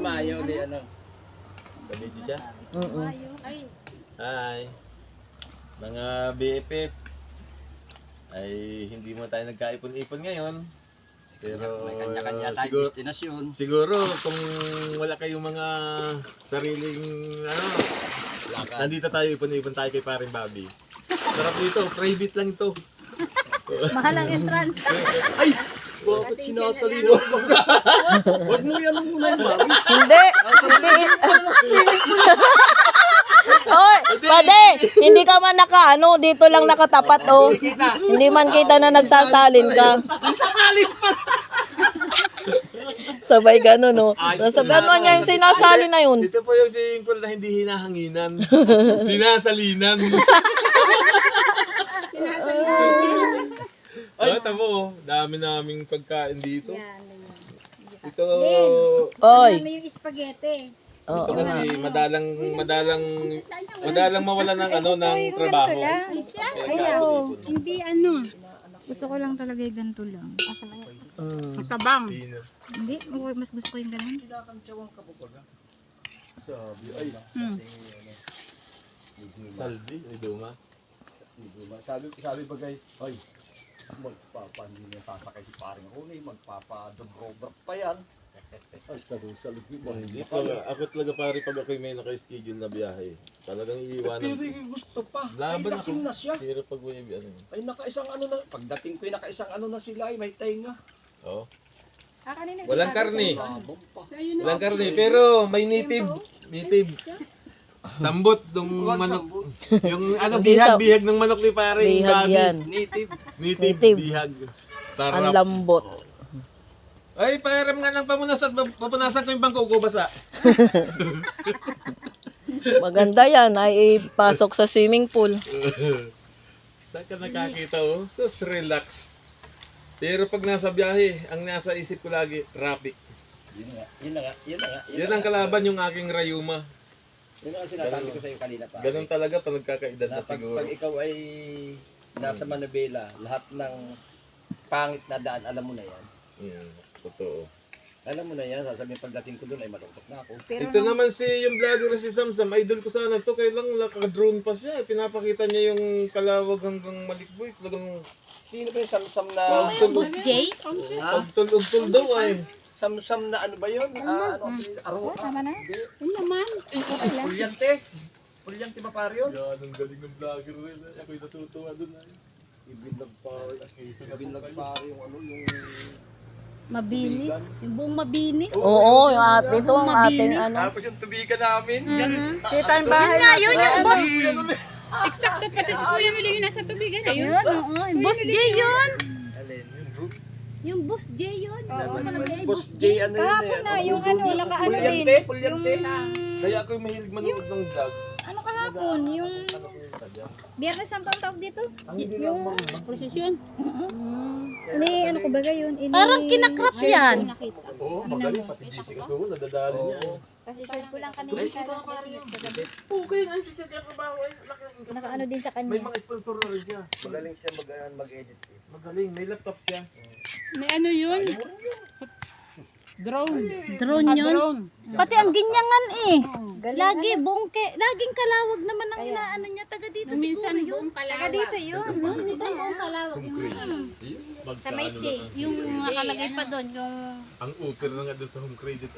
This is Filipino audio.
Mayo di ano. Kabidyo siya. Ay, Hi. Mga BFF. Ay hindi mo tayo nagkaipon-ipon ngayon. Pero may kanya-kanya tayong siguro, destinasyon. siguro kung wala kayong mga sariling ano, nandito tayo ipon-ipon tayo kay Paring Bobby. Sarap dito, private lang to. mahal ang entrance. Ay! Bakit sinasalino ko ba? Huwag mo yan muna yung mami. Hindi. Oy, pade, hindi ka man dito lang nakatapat oh. Hindi man kita na nagsasalin ka. Nagsasalin pa! Sabay gano'n no. Sabihan mo niya yung sinasali na yun. Ito po yung swimming pool na hindi hinahanginan. Sinasalinan. Ay, tamo, dami naming pagkain dito. Ito, Oy. May yung spaghetti. ito kasi madalang mawala ng ano ng trabaho. Ayaw. Hindi ano. Gusto ko lang talaga yung ganito lang. Matabang. Hindi, mas gusto ko yung ganun. Sabi, ay, saldi, ay duma. Sabi ba guys, ay, hindi na sasakay si paring Ronnie, magpapa-dog pa yan. Ay, salud mo. Hindi talaga, ako talaga pare pag ako'y may naka-schedule na biyahe. Talagang iiwanan. Pero gusto pa. Laban Ay, lasing ako. na siya. Pero pag may ano. Ay, nakaisang ano na. Pagdating ko, nakaisang ano na sila. Ay, may tenga. Oh. Kanina Walang karne. Labong pa. Walang karne, pero may native. Native. Sambot ng manok. Yung ano, bihag ng manok ni pare. Bihag yan. Native. Native bihag. Ang Sarap. lambot. Ay, pahiram nga ng papunasan ko yung bangko ko basa. Maganda yan ay ipasok sa swimming pool. Saan ka nakakita oh? Sus, relax. Pero pag nasa biyahe, ang nasa isip ko lagi, traffic. Yun na nga. Yan ang kalaban yung aking rayuma. Yun ang sinasabi ko sa iyo kanina pa. Ganun talaga pag nagkakaedad na siguro. Pag ikaw ay nasa Manabela, lahat ng pangit na daan, alam mo na yan. Yan, totoo. Alam mo na yan, sasabihin pagdating ko doon ay malungkot na ako. Ito naman si yung vlogger na si Samsam, idol ko sana to, kailang naka-drone pa siya. Pinapakita niya yung kalawag hanggang Malikboy. Talagang Sino ba yung samsam na... Boss Jay? Ha? pagtul-ugtul daw ay. Samsam na ano ba yun? Aro? Tama na. Hindi. Yun naman. Pulyante. Pulyante ba pare yun? Yan, ang galing ng vlogger rin. Ako'y natutuwa doon ay. Ibinag pare yung ano, yung... Mabini. Yung buong mabini. Oo, yung ito ang ating ano. Tapos yung tubigan namin. Kita yung bahay Yun nga, yun yung boss. Ano Eksakto pati si Kuya Mili yung nasa tubigan. Ayun, oo. Boss Jay yun. Yung Boss Jay yun. Oo, Boss J, ano yun eh. na, yung ano, nakaano din. Pulyante, pulyante. Kaya ako'y mahilig manood ng vlog. Ano kahapon? Yung Biyernes ang tawag dito? Yung prosesyon. Ini ano ko baga yun? Parang kinakrap yan. Oo, magaling. Pati GC Kasuho, nadadali niya. Kasi search ko lang kanina. Okay, ang siya kaya trabaho ay. Nakaano din sa May kanya. mga sponsor na rin siya. Magaling siya mag-edit. Magaling, may laptop siya. May ano yun? Drone. Drone yun. Pati ang ginyangan eh. Lagi bongke. Laging kalawag naman ang inaano niya. Taga dito Minsan siguro yun. buong kalawag. Taga dito yun. Minsan buong kalawag. Sa may Magkaano C. na. Yung nakalagay pa doon. Yung Ang upir na nga doon sa home credit